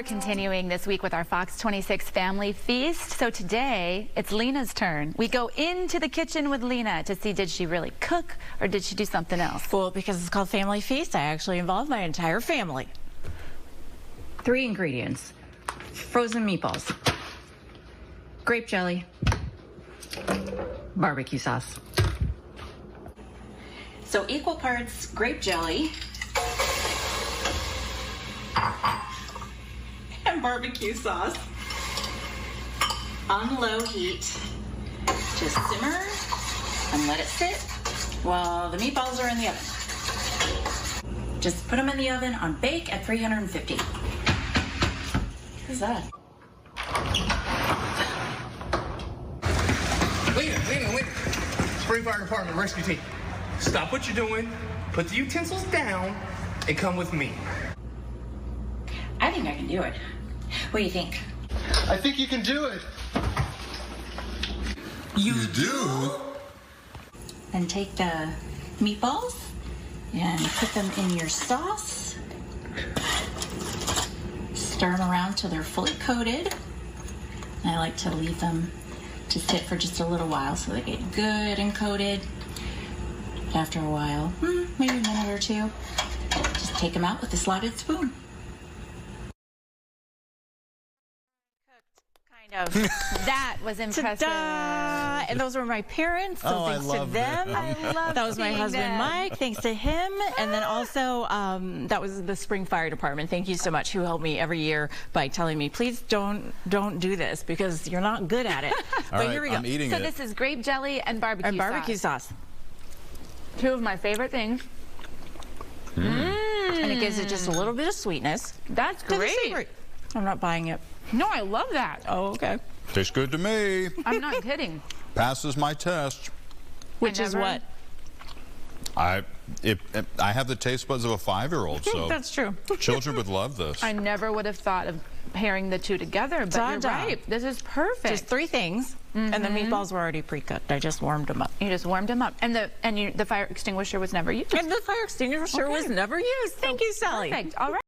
We're continuing this week with our FOX26 family feast. So today, it's Lina's turn. We go into the kitchen with Lina to see, did she really cook or did she do something else? Well, because it's called Family Feast, I actually involved my entire family. 3 ingredients: frozen meatballs, grape jelly, barbecue sauce. So equal parts grape jelly and barbecue sauce on low heat. Just simmer and let it sit while the meatballs are in the oven. Just put them in the oven on bake at 350. Who's that? Lina. Spring Fire Department rescue team. Stop what you're doing, put the utensils down, and come with me. I think I can do it. What do you think? I think you can do it. You do? Then take the meatballs and put them in your sauce. Stir them around till they're fully coated. I like to leave them to sit for just a little while so they get good and coated. After a while, maybe a minute or two, just take them out with a slotted spoon. Kind of. That was impressive. Ta-da! And those were my parents, so thanks to them. I love That was my husband, them. Mike, thanks to him. And then also, that was the Spring Fire Department. Thank you so much, who helped me every year by telling me, please don't do this because you're not good at it. But here we go. I'm eating So it. this is grape jelly and barbecue sauce. 2 of my favorite things. And it gives it just a little bit of sweetness. That's To the great. savory. I'm not buying it. No, I love that. Oh, okay. Tastes good to me. I'm not kidding. Passes my test. Which is what? I have the taste buds of a 5-year-old, so That's true. children would love this. I never would have thought of pairing the 2 together, but you're right. This is perfect. Just 3 things, and the meatballs were already pre-cooked. I just warmed them up. You just warmed them up, and the fire extinguisher was never used. And the fire extinguisher was never used. Thank you, Sally. Perfect. All right.